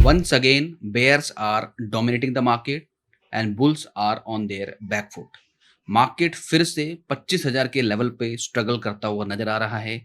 Once again, bears are dominating the market and bulls are on their back foot. Market फिर से 25,000 के level पे struggle करता हुआ नजर आ रहा है।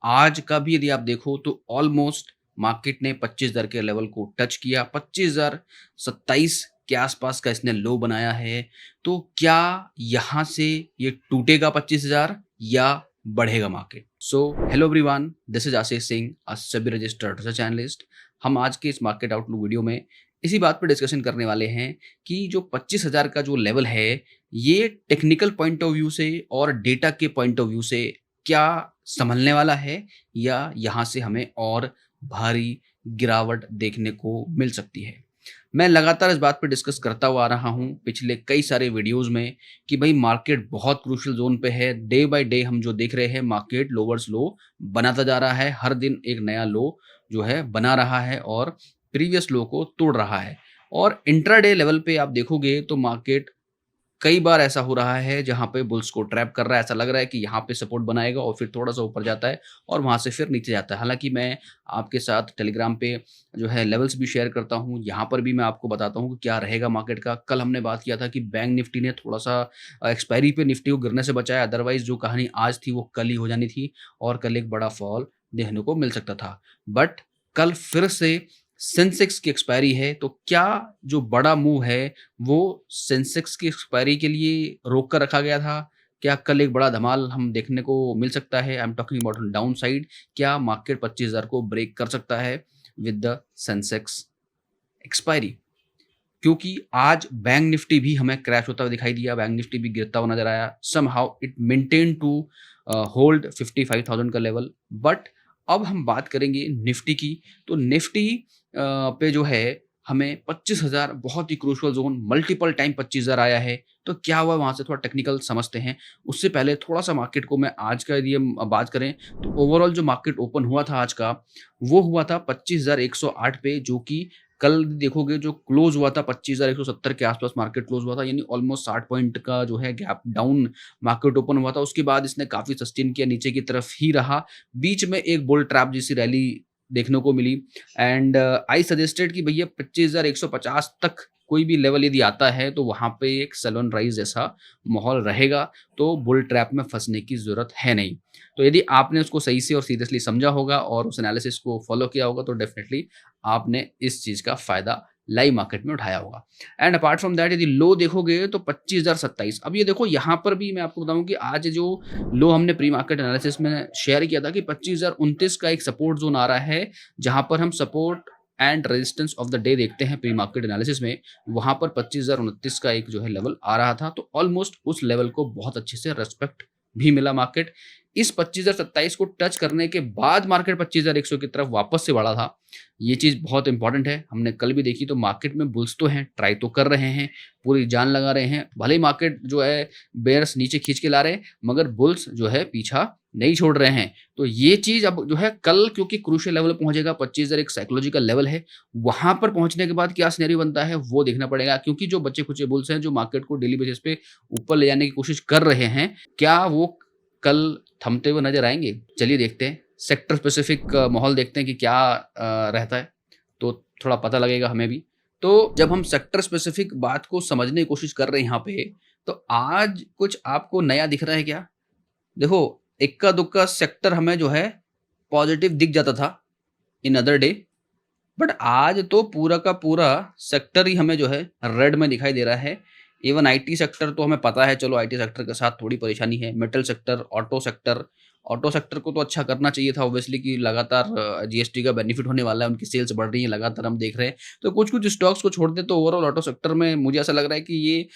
आज का भी यदि आप देखो तो ऑलमोस्ट मार्केट ने 25,000 के लेवल को टच किया। 25,027 के आसपास का इसने लो बनाया है। तो क्या यहाँ से ये टूटेगा 25,000 या बढ़ेगा market? So hello everyone, this is Ashish Singh, a SEBI registered research analyst. हम आज के इस मार्केट आउटलुक वीडियो में इसी बात पर डिस्कशन करने वाले हैं कि जो 25,000 का जो लेवल है, ये टेक्निकल पॉइंट ऑफ व्यू से और डेटा के पॉइंट ऑफ व्यू से क्या संभलने वाला है या यहाँ से हमें और भारी गिरावट देखने को मिल सकती है। मैं लगातार इस बात पर डिस्कस करता हुआ आ रहा हूँ पिछले कई सारे वीडियोस में कि भाई मार्केट बहुत क्रूशियल जोन पे है। डे बाय डे हम जो देख रहे हैं, मार्केट लोवर्स लो बनाता जा रहा है। हर दिन एक नया लो जो है बना रहा है और प्रीवियस लो को तोड़ रहा है। और इंट्राडे लेवल पे आप देखोगे तो मार्केट कई बार ऐसा हो रहा है जहां पे बुल्स को ट्रैप कर रहा है। ऐसा लग रहा है कि यहाँ पे सपोर्ट बनाएगा और फिर थोड़ा सा ऊपर जाता है और वहां से फिर नीचे जाता है। हालांकि मैं आपके साथ टेलीग्राम पे जो है लेवल्स भी शेयर करता हूँ, यहाँ पर भी मैं आपको बताता हूँ कि क्या रहेगा मार्केट का। कल हमने बात किया था कि बैंक निफ्टी ने थोड़ा सा एक्सपायरी पे निफ्टी को गिरने से बचाया, अदरवाइज जो कहानी आज थी वो कल ही हो जानी थी और कल एक बड़ा फॉल देखने को मिल सकता था। बट कल फिर से सेंसेक्स की एक्सपायरी है, तो क्या जो बड़ा मूव है वो सेंसेक्स की एक्सपायरी के लिए रोक कर रखा गया था? क्या कल एक बड़ा धमाल हम देखने को मिल सकता है? I am talking about on down side. क्या मार्केट 25,000 को ब्रेक कर सकता है विद द सेंसेक्स एक्सपायरी? क्योंकि आज बैंक निफ्टी भी हमें क्रैश होता हुआ दिखाई दिया, बैंक निफ्टी भी गिरता हुआ नजर आया। Somehow it maintain to hold 55,000 का लेवल। बट अब हम बात करेंगे निफ्टी की। तो निफ्टी पे जो है हमें 25,000 बहुत ही क्रूशियल जोन, मल्टीपल टाइम 25,000 आया है। तो क्या हुआ वहां से थोड़ा टेक्निकल समझते हैं। उससे पहले थोड़ा सा मार्केट को मैं आज का यदि हम बात करें तो ओवरऑल जो मार्केट ओपन हुआ था आज का, वो हुआ था 25,108 पे, जो कि कल देखोगे जो क्लोज हुआ था 25,170 के आसपास मार्केट क्लोज हुआ था। यानी ऑलमोस्ट 60 पॉइंट का जो है गैप डाउन मार्केट ओपन हुआ था। उसके बाद इसने काफी सस्टेन किया, नीचे की तरफ ही रहा। बीच में एक बुल ट्रैप जैसी रैली देखने को मिली एंड आई सजेस्टेड कि भैया 25,150 तक कोई भी लेवल यदि आता है तो वहां पे एक सेलन राइज जैसा माहौल रहेगा, तो बुल ट्रैप में फंसने की जरूरत है नहीं। तो यदि आपने उसको सही से और सीरियसली समझा होगा और उस एनालिसिस को फॉलो किया होगा तो डेफिनेटली आपने इस चीज का फायदा लाइव मार्केट में उठाया होगा। एंड अपार्ट फ्रॉम दैट यदि लो देखोगे तो 25,027। अब ये देखो, यहाँ पर भी मैं आपको बताऊं कि आज जो लो हमने प्री मार्केट एनालिसिस में शेयर किया था कि 25,029 का एक सपोर्ट जोन आ रहा है, जहां पर हम support and resistance of the day देखते हैं प्री मार्केट एनालिसिस में। वहां पर 25,029 का एक जो है लेवल आ रहा था, तो ऑलमोस्ट उस लेवल को बहुत अच्छे से रेस्पेक्ट भी मिला मार्केट। इस 25,027 को टच करने के बाद मार्केट 25,100 की तरफ वापस से बढ़ा था। ये चीज बहुत इंपॉर्टेंट है, हमने कल भी देखी। तो मार्केट में बुल्स तो हैं, ट्राई तो कर रहे हैं, पूरी जान लगा रहे हैं। भले ही मार्केट जो है बेयर्स नीचे खींच के ला रहे हैं, मगर बुल्स जो है पीछा नहीं छोड़ रहे हैं। तो ये चीज अब जो है कल क्योंकि क्रूशियल लेवल पहुंचेगा, 25,000 एक साइकोलॉजिकल लेवल है, वहां पर पहुंचने के बाद क्या सिनेरियो बनता है वो देखना पड़ेगा। क्योंकि जो बच्चे खुचे बुल्स हैं जो मार्केट को डेली बेसिस पे ऊपर ले जाने की कोशिश कर रहे हैं, क्या वो कल थमते हुए नजर आएंगे? चलिए देखते हैं। सेक्टर स्पेसिफिक माहौल देखते हैं कि क्या रहता है, तो थोड़ा पता लगेगा हमें भी। तो जब हम सेक्टर स्पेसिफिक बात को समझने की कोशिश कर रहे हैं यहाँ पे, तो आज कुछ आपको नया दिख रहा है क्या? देखो, इक्का दुक्का सेक्टर हमें जो है पॉजिटिव दिख जाता था इन अदर डे, बट आज तो पूरा का पूरा सेक्टर ही हमें जो है रेड में दिखाई दे रहा है। इवन आईटी सेक्टर तो हमें पता है, चलो आईटी सेक्टर के साथ थोड़ी परेशानी है। मेटल सेक्टर, ऑटो सेक्टर को तो अच्छा करना चाहिए था ऑब्वियसली, कि लगातार जीएसटी का बेनिफिट होने वाला है, उनकी सेल्स बढ़ रही है लगातार, हम देख रहे हैं। तो कुछ कुछ स्टॉक्स को छोड़ दे तो ओवरऑल ऑटो सेक्टर में मुझे ऐसा लग रहा है कि ये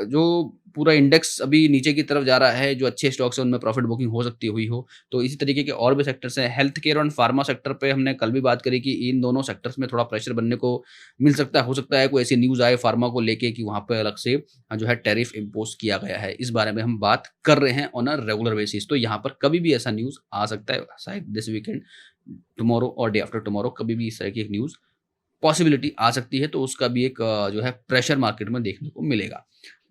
जो पूरा इंडेक्स अभी नीचे की तरफ जा रहा है, जो अच्छे स्टॉक्स हैं उनमें प्रॉफिट बुकिंग हो सकती हुई हो। तो इसी तरीके के और भी सेक्टर्स हैं। हेल्थ केयर और फार्मा सेक्टर पे हमने कल भी बात करी कि इन दोनों सेक्टर्स में थोड़ा प्रेशर बनने को मिल सकता है। हो सकता है कोई ऐसी न्यूज आए फार्मा को लेके कि वहां पे अलग से जो है टैरिफ इम्पोज किया गया है। इस बारे में हम बात कर रहे हैं ऑन अ रेगुलर बेसिस। तो यहाँ पर कभी भी ऐसा न्यूज आ सकता है, शायद दिस वीकेंड, टुमारो और डे आफ्टर टुमारो, कभी भी इस तरह की एक न्यूज पॉसिबिलिटी आ सकती है। तो उसका भी एक जो है प्रेशर मार्केट में देखने को मिलेगा।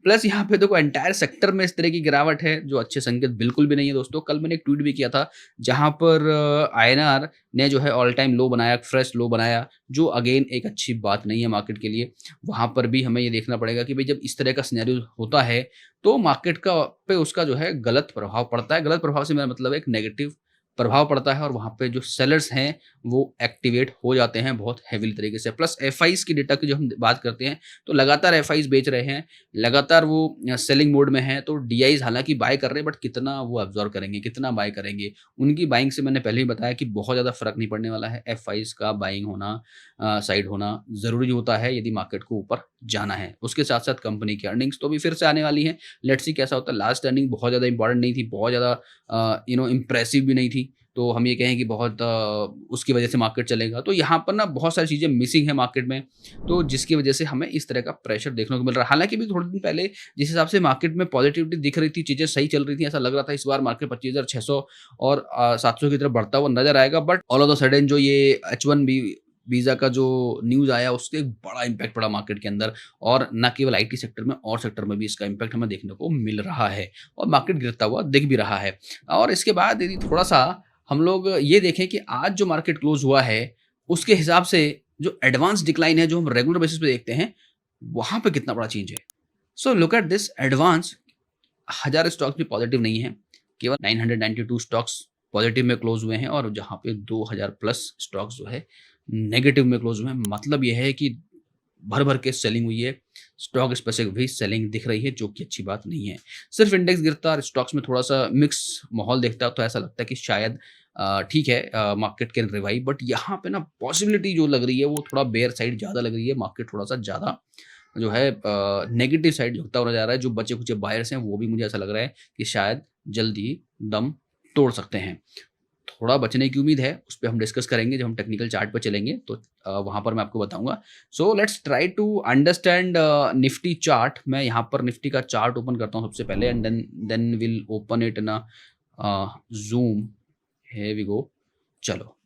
प्लस यहाँ पे देखो एंटायर सेक्टर में इस तरह की गिरावट है जो अच्छे संकेत बिल्कुल भी नहीं है दोस्तों। कल मैंने एक ट्वीट भी किया था जहाँ पर आईएनआर ने जो है ऑल टाइम लो बनाया, फ्रेश लो बनाया, जो अगेन एक अच्छी बात नहीं है मार्केट के लिए। वहाँ पर भी हमें ये देखना पड़ेगा कि भाई जब इस तरह का सिनेरियो होता है तो मार्केट का पे उसका जो है गलत प्रभाव पड़ता है। गलत प्रभाव से मेरा मतलब है एक नेगेटिव प्रभाव पड़ता है और वहाँ पे जो सेलर्स हैं वो एक्टिवेट हो जाते हैं बहुत हेवीली तरीके से। प्लस एफआईज की डेटा की जो हम बात करते हैं तो लगातार एफआईज बेच रहे हैं, लगातार वो सेलिंग मोड में हैं। तो डीआईज हालांकि बाय कर रहे हैं बट कितना वो अब्जॉर्व करेंगे, कितना बाय करेंगे, उनकी बाइंग से मैंने पहले ही बताया कि बहुत ज़्यादा फर्क नहीं पड़ने वाला है। एफआईज का बाइंग होना, साइड होना ज़रूरी होता है यदि मार्केट को ऊपर जाना है। उसके साथ साथ कंपनी की अर्निंग्स तो भी फिर से आने वाली हैं। लेट्स सी कैसा होता है। लास्ट अर्निंग बहुत ज़्यादा इंपॉर्टेंट नहीं थी, बहुत ज़्यादा इम्प्रेसिव भी नहीं थी, तो हम ये कहें कि बहुत उसकी वजह से मार्केट चलेगा। तो यहाँ पर ना बहुत सारी चीज़ें मिसिंग है मार्केट में, तो जिसकी वजह से हमें इस तरह का प्रेशर देखने को मिल रहा है। हालांकि भी थोड़े दिन पहले जिस हिसाब से मार्केट में पॉजिटिविटी दिख रही थी, चीज़ें सही चल रही थी, ऐसा लग रहा था इस बार मार्केट 25,600 और 700 की तरफ बढ़ता हुआ नजर आएगा। But all of the sudden जो ये H1B वीज़ा का जो न्यूज़ आया उससे एक बड़ा इम्पैक्ट पड़ा मार्केट के अंदर, और न केवल आईटी सेक्टर में और सेक्टर में भी इसका इम्पैक्ट हमें देखने को मिल रहा है और मार्केट गिरता हुआ दिख भी रहा है। और इसके बाद यदि थोड़ा सा हम लोग ये देखें कि आज जो मार्केट क्लोज हुआ है उसके हिसाब से जो एडवांस डिक्लाइन है जो हम रेगुलर बेसिस पे देखते हैं वहां पे कितना बड़ा चेंज है। So look at this advance, 1000 stocks भी पॉजिटिव नहीं है, केवल 992 स्टॉक्स पॉजिटिव में क्लोज हुए हैं और जहां पे 2000 प्लस स्टॉक्स जो है नेगेटिव में क्लोज हुए हैं। मतलब यह है कि भर भर के सेलिंग हुई है, स्टॉक स्पेसिफिक भी सेलिंग दिख रही है जो कि अच्छी बात नहीं है। सिर्फ इंडेक्स गिरता और स्टॉक्स में थोड़ा सा मिक्स माहौल देखता तो ऐसा लगता है कि शायद ठीक है मार्केट कैन रिवाइव, बट यहाँ पे ना पॉसिबिलिटी जो लग रही है वो थोड़ा बेयर साइड ज़्यादा लग रही है। मार्केट थोड़ा सा ज़्यादा जो है नेगेटिव साइड झुकता हुआ जा रहा है। जो बचे कुछ बायर्स हैं वो भी मुझे ऐसा लग रहा है कि शायद जल्दी दम तोड़ सकते हैं। थोड़ा बचने की उम्मीद है, उस पे हम डिस्कस करेंगे जब हम टेक्निकल चार्ट पर चलेंगे तो वहाँ पर मैं आपको बताऊंगा। So let's try to understand Nifty chart. मैं यहाँ पर निफ्टी का चार्ट ओपन करता हूँ सबसे पहले and then will open it in zoom. Here we go. चलो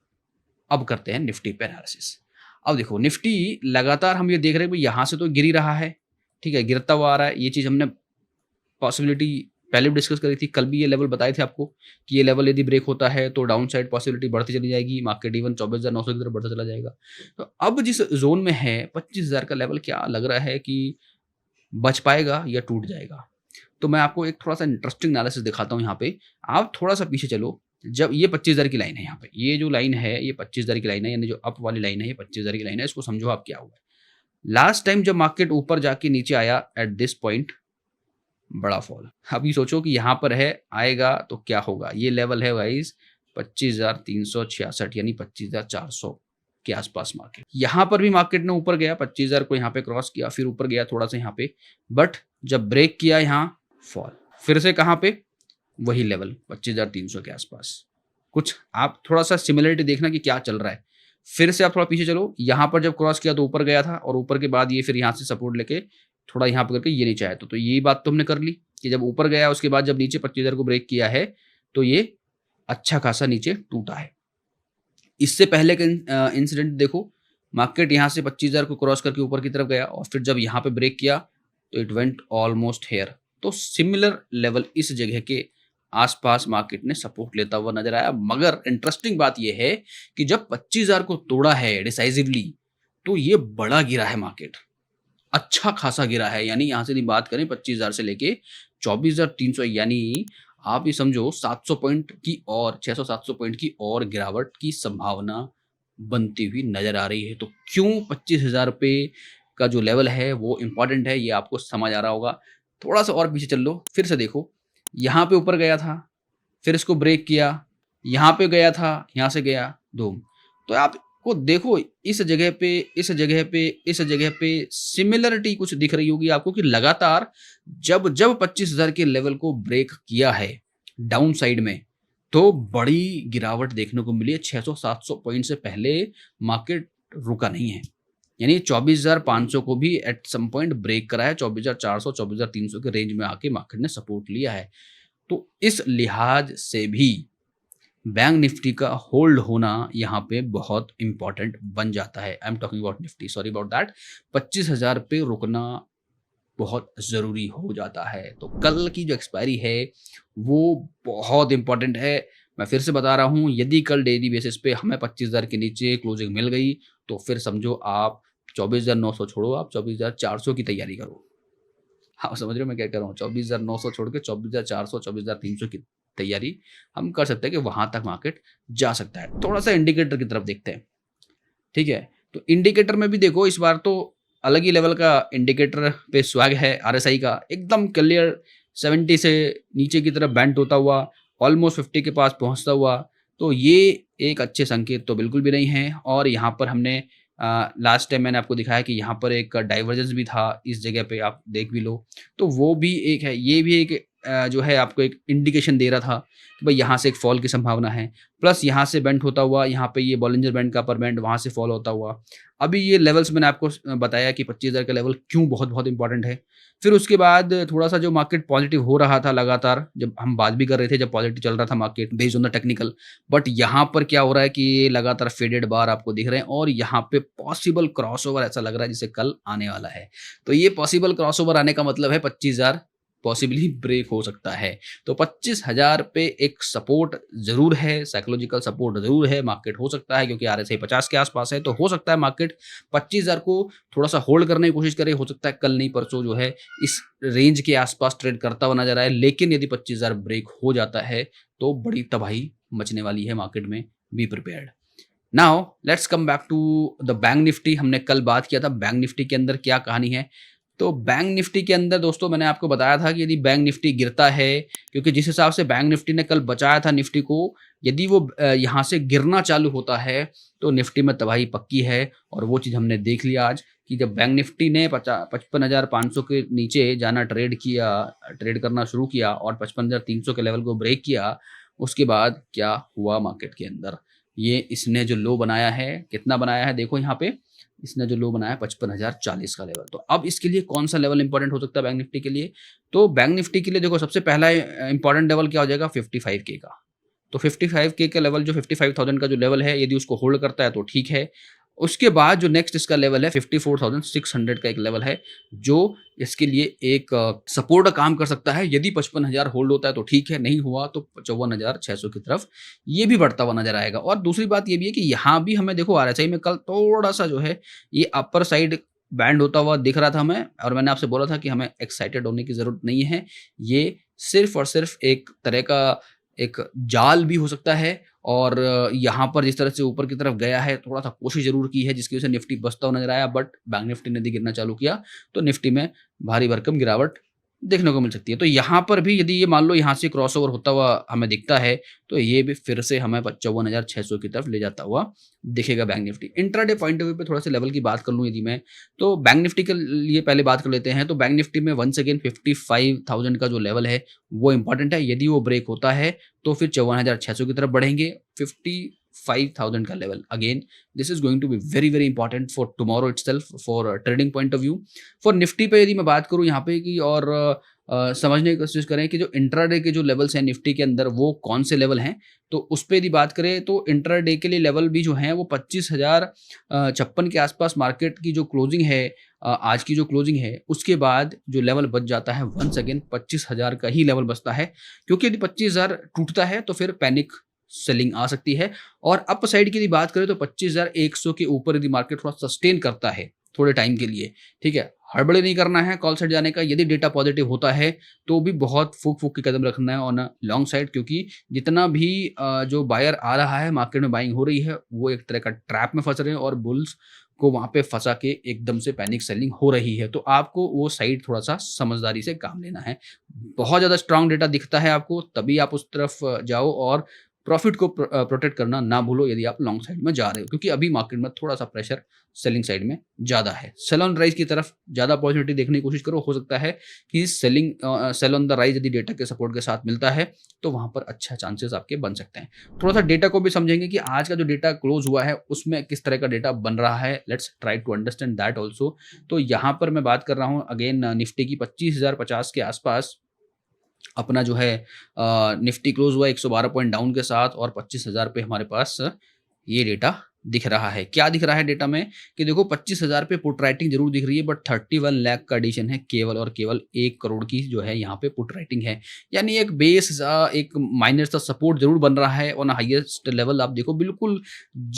अब करते हैं निफ्टी पे एनालिसिस। अब देखो निफ्टी लगातार हम ये देख रहे हैं कि यहाँ से तो गिर ही रहा है, ठीक है, गिरता हुआ आ रहा है। ये चीज़ हमने पॉसिबिलिटी पहले भी डिस्कस करी थी, कल भी ये लेवल बताए थे आपको कि ये लेवल यदि ब्रेक होता है तो डाउन साइड पॉसिबिलिटी बढ़ती चली जाएगी, मार्केट इवन 24,900 की तरफ बढ़ता चला जाएगा। तो अब जिस जोन में है 25,000 का लेवल, क्या लग रहा है कि बच पाएगा या टूट जाएगा? तो मैं आपको एक थोड़ा सा इंटरेस्टिंग एनालिसिस दिखाता हूँ यहाँ पे। आप थोड़ा सा पीछे चलो, जब ये 25,000 की लाइन है, यहाँ पे ये जो लाइन है ये 25,000 की लाइन है, यानी जो अप वाली लाइन है ये 25,000 की लाइन है। इसको समझो आप क्या हुआ है। लास्ट टाइम जब मार्केट ऊपर जाके नीचे आया एट दिस पॉइंट, बड़ा फॉल। अभी सोचो कि यहाँ पर है, आएगा तो क्या होगा। ये लेवल है गाइस 25,366 यानी 25,400 के आसपास मार्केट। यहाँ पर भी मार्केट ने ऊपर गया, 25,000 को यहाँ पे क्रॉस किया, फिर ऊपर गया थोड़ा सा यहाँ पे, बट जब ब्रेक किया यहाँ फॉल, फिर से कहाँ पे, वही लेवल 25,300 के आसपास। कुछ आप थोड़ा सा सिमिलरिटी देखना कि क्या चल रहा है। फिर से आप थोड़ा पीछे चलो, यहाँ पर जब क्रॉस किया तो ऊपर गया था और ऊपर के बाद ये फिर यहाँ से सपोर्ट लेके थोड़ा यहाँ पर करके ये नीचे आया। तो ये बात तो हमने कर ली कि जब ऊपर गया उसके बाद जब नीचे 25,000 को ब्रेक किया है तो ये अच्छा खासा नीचे टूटा है। इससे पहले का इंसिडेंट देखो, मार्केट यहाँ से 25,000 को क्रॉस करके ऊपर की तरफ गया और फिर जब यहाँ पे ब्रेक किया तो इट वेंट ऑलमोस्ट हेयर। तो सिमिलर लेवल इस जगह के आसपास मार्केट ने सपोर्ट लेता हुआ नजर आया। मगर इंटरेस्टिंग बात यह है कि जब 25,000 को तोड़ा है डिसाइसिवली तो ये बड़ा गिरा है मार्केट, अच्छा खासा गिरा है। यानी यहाँ से यदि बात करें 25,000 से लेके 24,300, यानी आप ये समझो 700 पॉइंट की और 600-700 पॉइंट की और गिरावट की संभावना बनती हुई नजर आ रही है। तो क्यों 25,000 पे का जो लेवल है वो इंपॉर्टेंट है, ये आपको समझ आ रहा होगा। थोड़ा सा और पीछे चल लो, फिर से देखो, यहाँ पे ऊपर गया था, फिर इसको ब्रेक किया, यहाँ पे गया था, यहाँ से गया धूम। तो आप को देखो इस जगह पे, इस जगह पे, इस जगह पे सिमिलरिटी कुछ दिख रही होगी आपको कि लगातार जब जब 25,000 के लेवल को ब्रेक किया है डाउन साइड में तो बड़ी गिरावट देखने को मिली है। 600-700 पॉइंट से पहले मार्केट रुका नहीं है, यानी 24,500 को भी एट सम पॉइंट ब्रेक करा है। 24,400 24,300 के रेंज में आके मार्केट ने सपोर्ट लिया है। तो इस लिहाज से भी बैंक निफ्टी का होल्ड होना यहाँ पे बहुत इंपॉर्टेंट बन जाता है। I am talking about Nifty, sorry about that. 25,000 पे रुकना बहुत ज़रूरी हो जाता है। तो कल की जो एक्सपायरी है वो बहुत इम्पोर्टेंट है। मैं फिर से बता रहा हूँ, यदि कल डेली बेसिस पे हमें 25,000 के नीचे क्लोजिंग मिल गई तो फिर समझो आप 24,900 छोड़ो, आप 24,400 की तैयारी करो। हाँ, समझ रहे हो मैं क्या कह रहा हूँ? 24,900 छोड़ के 24,400 24,300 की तैयारी हम कर सकते हैं कि वहाँ तक मार्केट जा सकता है। थोड़ा-सा इंडिकेटर की तरफ देखते हैं, ठीक है? तो इंडिकेटर में भी देखो इस बार तो अलग ही लेवल का इंडिकेटर पे स्वैग है आरएसआई का, एकदम क्लियर 70 से नीचे की तरफ बेंट होता हुआ, ऑलमोस्ट 50 के पास पहुँचता हुआ, तो ये एक अच्छे संकेत तो बिल्कुल भी नहीं हैं। और यहाँ पर हमने लास्ट टाइम मैंने आपको दिखाया कि यहाँ पर एक डाइवर्जेंस भी था, इस जगह पे आप देख भी लो, तो वो भी एक है, ये भी एक जो है आपको एक इंडिकेशन दे रहा था कि भाई यहाँ से एक फॉल की संभावना है। प्लस यहाँ से बेंट होता हुआ, यहाँ पे ये बॉलिंजर बैंड का अपर बैंड, वहाँ से फॉल होता हुआ। अभी ये लेवल्स मैंने आपको बताया कि 25,000 का लेवल क्यों बहुत-बहुत इम्पोर्टेंट है। फिर उसके बाद थोड़ा-सा जो मार्केट पॉजिटिव हो रहा था लगातार, जब हम बात भी कर रहे थे, जब पॉजिटिव चल रहा था market based on the technical, but यहाँ पर क्या हो रहा है कि ये लगातार फेडेड बार आपको दिख रहे हैं और यहाँ पे पॉसिबल क्रॉसओवर ऐसा लग रहा है जैसे कल आने वाला है। तो ये पॉसिबल क्रॉसओवर आने का मतलब है 25,000 पॉसिबली ब्रेक हो सकता है। तो 25,000 पे एक सपोर्ट ज़रूर है, साइकोलॉजिकल सपोर्ट ज़रूर है, मार्केट हो सकता है क्योंकि आरएसआई 50 के आस-पास है, तो हो सकता है मार्केट 25,000 को थोड़ा-सा होल्ड करने की कोशिश करे, हो सकता है कल नहीं परसों जो है इस रेंज के आस-पास ट्रेड करता हुआ नज़र आए। लेकिन यदि 25,000 ब्रेक हो जाता है, तो बड़ी तबाही मचने वाली है मार्केट में, be prepared. Now let's come back to the bank Nifty. हमने कल बात किया था बैंक निफ्टी के अंदर क्या कहानी है। तो बैंक निफ्टी के अंदर दोस्तों मैंने आपको बताया था कि यदि बैंक निफ्टी गिरता है, क्योंकि जिस हिसाब से बैंक निफ्टी ने कल बचाया था निफ्टी को, यदि वो यहाँ से गिरना चालू होता है तो निफ्टी में तबाही पक्की है। और वो चीज़ हमने देख लिया आज कि जब बैंक निफ्टी ने 55,500 के नीचे जाना ट्रेड करना शुरू किया और 55,300 के लेवल को ब्रेक किया, उसके बाद क्या हुआ मार्केट के अंदर। ये इसने जो लो बनाया है, कितना बनाया है देखो यहाँ पे, इसने जो लो बनाया है 55,040 का लेवल। तो अब इसके लिए कौन सा लेवल इंपॉर्टेंट हो सकता है बैंक निफ्टी के लिए? तो बैंक निफ्टी के लिए देखो सबसे पहला इंपॉर्टेंट लेवल क्या हो जाएगा, 55 के का। तो 55 के का लेवल, जो 55,000 का जो लेवल है, यदि उसको होल्ड करता है तो ठीक है। उसके बाद जो नेक्स्ट इसका लेवल है 54,600 का एक लेवल है, जो इसके लिए एक सपोर्ट का काम कर सकता है। यदि 55,000 होल्ड होता है तो ठीक है, नहीं हुआ तो 54,600 की तरफ ये भी बढ़ता हुआ नजर आएगा। और दूसरी बात ये भी है कि यहाँ भी हमें देखो आरएसआई में कल थोड़ा सा जो है ये अपर साइड बैंड होता हुआ दिख रहा था हमें, और मैंने आपसे बोला था कि हमें एक्साइटेड होने की जरूरत नहीं है। ये सिर्फ और सिर्फ एक तरह का एक जाल भी हो सकता है। और यहाँ पर जिस तरह से ऊपर की तरफ गया है, थोड़ा-सा कोशिश ज़रूर की है जिसकी वजह से निफ्टी बचता हुआ नज़र आया, बट बैंक निफ्टी ने यदि गिरना चालू किया तो निफ्टी में भारी भरकम गिरावट देखने को मिल सकती है। तो यहाँ पर भी यदि ये मान लो यहाँ से क्रॉसओवर होता हुआ हमें दिखता है, तो ये भी फिर से हमें 54,600 की तरफ ले जाता हुआ दिखेगा bank Nifty. Intraday point of view पे थोड़ा-सा लेवल की बात कर लूँ यदि मैं, तो बैंक निफ्टी के लिए पहले बात कर लेते हैं। तो बैंक निफ्टी में वन्स अगेन 55,000 का जो लेवल है वो इम्पोर्टेंट है। यदि वो ब्रेक होता है तो फिर 54,600 की तरफ बढ़ेंगे। 55,000 का level, again this is going to be very very important for tomorrow itself, for trading point of view. For Nifty पे यदि मैं बात करूँ यहाँ पे की, और समझने की कोशिश करें कि जो इंट्राडे के जो लेवल्स हैं निफ्टी के अंदर वो कौन से लेवल हैं, तो उस पर यदि बात करें तो इंट्राडे के लिए लेवल भी जो हैं वो 25,056 के आसपास मार्केट की जो क्लोजिंग है, आज की जो क्लोजिंग है उसके बाद जो लेवल बच जाता है वंस अगेन 25,000 का ही लेवल बचता है। क्योंकि यदि 25,000 टूटता है तो फिर पैनिक सेलिंग आ सकती है। और अप साइड की यदि बात करें तो 25,100 के ऊपर यदि मार्केट थोड़ा सस्टेन करता है थोड़े टाइम के लिए, ठीक है, हड़बड़ी नहीं करना है कॉल साइड जाने का। यदि डेटा पॉजिटिव होता है तो भी बहुत फूक-फूक के कदम रखना है ऑन अ लॉन्ग साइड, क्योंकि जितना भी जो बायर आ रहा है, मार्केट में बाइंग हो रही है, वो एक तरह का ट्रैप में फँस रहे हैं और बुल्स को वहाँ पे फँसा के एकदम से पैनिक सेलिंग हो रही है। तो आपको वो साइड थोड़ा-सा समझदारी से काम लेना है। बहुत ज़्यादा स्ट्रॉन्ग डेटा दिखता है आपको, तभी आप उस तरफ जाओ और प्रॉफिट को प्रोटेक्ट करना ना भूलो यदि आप लॉन्ग साइड में जा रहे हो, क्योंकि अभी मार्केट में थोड़ा-सा प्रेशर सेलिंग साइड में ज़्यादा है। सेल ऑन राइज की तरफ ज़्यादा अपॉर्चुनिटी देखने की कोशिश करो। हो सकता है कि सेल ऑन द राइज यदि डेटा के सपोर्ट के साथ मिलता है तो वहाँ पर अच्छा चांसेस आपके बन सकते हैं। थोड़ा-सा डेटा को भी समझेंगे कि आज का जो डेटा क्लोज़ हुआ है उसमें किस तरह का डेटा बन रहा है। Let's try to understand that also. तो यहाँ पर मैं बात कर रहा हूँ अगेन निफ्टी की 25,050 के आसपास अपना जो है निफ्टी क्लोज हुआ 112 पॉइंट डाउन के साथ, और 25,000 पे हमारे पास ये डेटा दिख रहा है। क्या दिख रहा है डेटा में कि देखो 25,000 पे पुट राइटिंग जरूर दिख रही है, बट 31 लाख का एडिशन है, केवल और केवल 1 करोड़ की जो है यहाँ पे पुट राइटिंग है। यानी एक बेस एक माइनर सा सपोर्ट जरूर बन रहा है ऑन हाईएस्ट लेवल। आप देखो बिल्कुल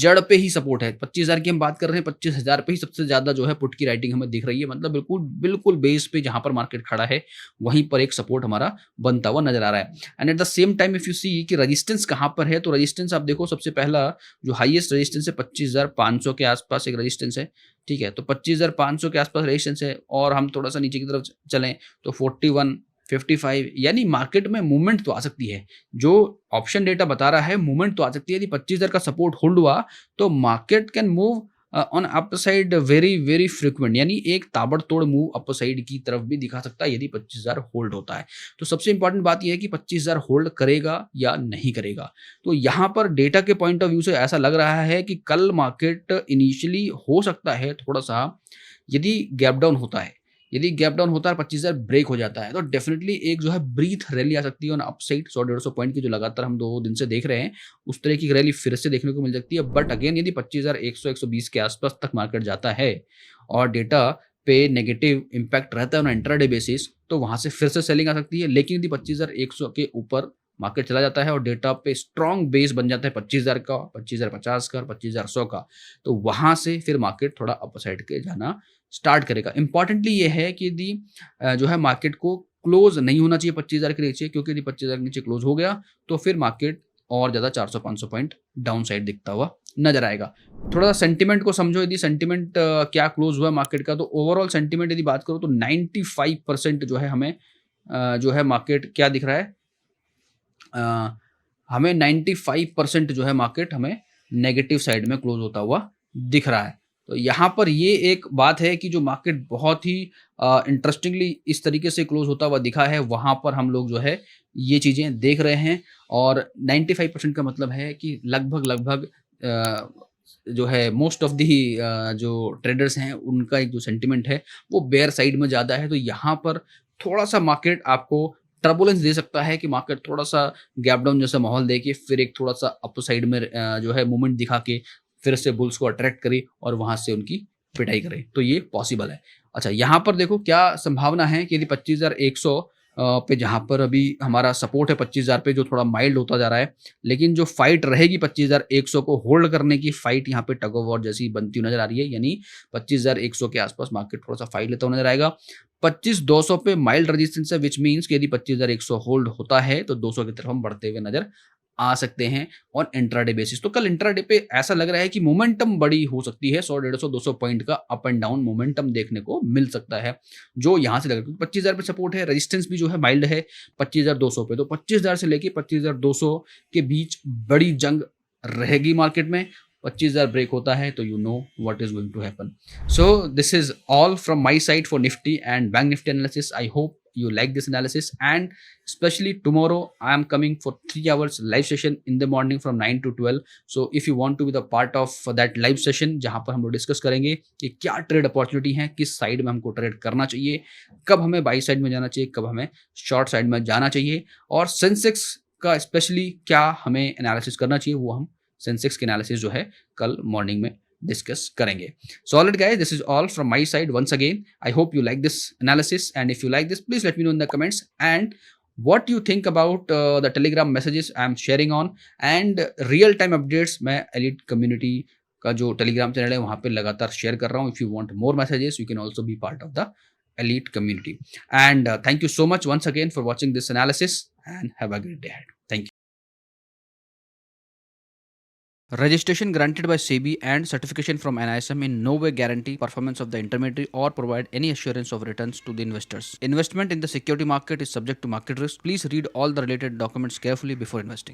जड़ पे ही सपोर्ट है। 25,000 की हम बात कर रहे हैं, 25,000 पे ही सबसे ज्यादा जो है पुट की राइटिंग हमें दिख रही है। मतलब बिल्कुल बिल्कुल बेस पे जहां पर मार्केट खड़ा है वहीं पर एक सपोर्ट हमारा बनता हुआ नजर आ रहा है। And at the same time if you see कि रेजिस्टेंस कहां पर है, तो रेजिस्टेंस आप देखो सबसे पहला जो हाईएस्ट रेजिस्टेंस है 25,500 के आसपास एक रेजिस्टेंस है। ठीक है, तो 25,500 के आसपास रेजिस्टेंस है, और हम थोड़ा सा नीचे की तरफ चलें तो 41, 55, यानी मार्केट में मूवमेंट तो आ सकती है। जो ऑप्शन डेटा बता रहा है मूवमेंट तो आ सकती है। यदि 25,000 का सपोर्ट होल्ड हुआ तो market can move on up side very very frequent, यानी एक ताबड़तोड़ मूव अप साइड की तरफ भी दिखा सकता है यदि 25,000 होल्ड होता है। तो सबसे इंपॉर्टेंट बात यह है कि 25,000 होल्ड करेगा या नहीं करेगा। तो यहां पर डेटा के पॉइंट ऑफ व्यू से ऐसा लग रहा है कि कल मार्केट इनिशियली हो सकता है थोड़ा सा, यदि गैप डाउन होता है, यदि गैप डाउन होता है 25,000 ब्रेक हो जाता है, तो डेफिनेटली एक जो है ब्रीथ रैली आ सकती है ऑन अपसाइड। 100-150 पॉइंट की जो लगातार हम 2 दिन से देख रहे हैं, उस तरह की रैली फिर से देखने को मिल सकती है। बट अगेन यदि 25,100-120 के आसपास तक मार्केट जाता है और डेटा पे नेगेटिव इंपैक्ट रहता है ऑन इंट्राडे बेसिस, तो वहां से फिर से सेलिंग आ सकती है। लेकिन यदि 25,100 के ऊपर मार्केट चला जाता है और डेटा पे स्ट्रॉन्ग बेस बन जाता है 25,000 का, 25,050 का, 25,100 का, तो वहां से फिर मार्केट थोड़ा अपसाइड के जाना स्टार्ट करेगा। इंपॉर्टेंटली ये है कि यदि जो है मार्केट को क्लोज नहीं होना चाहिए 25,000 के नीचे, क्योंकि यदि 25,000 के नीचे क्लोज हो गया तो फिर मार्केट और ज्यादा 400-500 पॉइंट डाउन साइड दिखता हुआ नजर आएगा। थोड़ा सा सेंटिमेंट को समझो, यदि सेंटिमेंट क्या क्लोज हुआ मार्केट का, तो ओवरऑल सेंटिमेंट यदि बात करो तो 95% जो है हमें जो है मार्केट क्या दिख रहा है, हमें 95% जो है मार्केट हमें नेगेटिव साइड में क्लोज होता हुआ दिख रहा है। तो यहाँ पर ये एक बात है कि जो मार्केट बहुत ही इंटरेस्टिंगली इस तरीके से क्लोज होता हुआ दिखा है, वहाँ पर हम लोग जो है ये चीज़ें देख रहे हैं। और 95% का मतलब है कि लगभग लगभग जो है मोस्ट ऑफ दी जो ट्रेडर्स हैं उनका एक जो सेंटिमेंट है वो बेयर साइड में ज़्यादा है। तो यहाँ पर थोड़ा सा मार्केट आपको टर्बुलेंस दे सकता है कि मार्केट थोड़ा सा गैप डाउन जैसा माहौल दे के फिर एक थोड़ा सा अप साइड में जो है मूवमेंट दिखा के फिर से बुल्स को अट्रैक्ट करे और वहां से उनकी पिटाई करे, तो ये पॉसिबल है। अच्छा, यहाँ पर देखो क्या संभावना है कि यदि 25,100 पे जहां पर अभी हमारा सपोर्ट है 25,000 पे, जो थोड़ा माइल्ड होता जा रहा है, लेकिन जो फाइट रहेगी 25,100 को होल्ड करने की फाइट यहाँ पे टग ऑफ वॉर जैसी बनती हुई नजर आ रही है। यानी 25,100 के आसपास मार्केट थोड़ा सा फाइट लेता हुआ नजर आएगा। 25,200 पे माइल्ड रेजिस्टेंस है, विच मीन्स कि यदि 25,100 होल्ड होता है तो 200 की तरफ हम बढ़ते हुए नजर आ सकते हैं ऑन इंट्राडे बेसिस। तो कल इंट्राडे पे ऐसा लग रहा है कि मोमेंटम बड़ी हो सकती है, 100, 150, 200 पॉइंट का अप एंड डाउन मोमेंटम देखने को मिल सकता है, जो यहां से लग रहा है। 25,000 पे सपोर्ट है, रेजिस्टेंस भी जो है माइल्ड है 25,200 पे। तो 25,000 से लेके 25,200 के बीच बड़ी जंग रहेगी मार्केट में। 25,000 ब्रेक होता है तो you know what is going to happen. So this is all from my side for Nifty and bank Nifty analysis. I hope you like this analysis, and especially tomorrow I am coming for 3 hours live session in the morning from 9 to 12. So if you want to be the part of that live session, जहां पर हम लोग discuss करेंगे कि क्या trade opportunity है, किस side में हमको ट्रेड करना चाहिए, कब हमें बाई साइड में जाना चाहिए, कब हमें शॉर्ट साइड में जाना चाहिए, और सेंसेक्स का स्पेशली क्या हमें एनालिसिस करना चाहिए, वो हम सेंसेक्स के एनालिसिस जो है कल मॉर्निंग में डिस्कस करेंगे। So all right guys, this is all from my side once again. I hope you like this analysis, and if you like this, please let me know in the comments and what you think about the telegram messages I am sharing on, and real time updates मैं elite community का जो telegram channel है वहाँ पे लगातार share कर रहा हूँ। If you want more messages, you can also be part of the elite community. And thank you so much once again for watching this analysis, and have a great day ahead. Thank you. Registration granted by SEBI and certification from NISM in no way guarantee performance of the intermediary or provide any assurance of returns to the investors. Investment in the security market is subject to market risk. Please read all the related documents carefully before investing.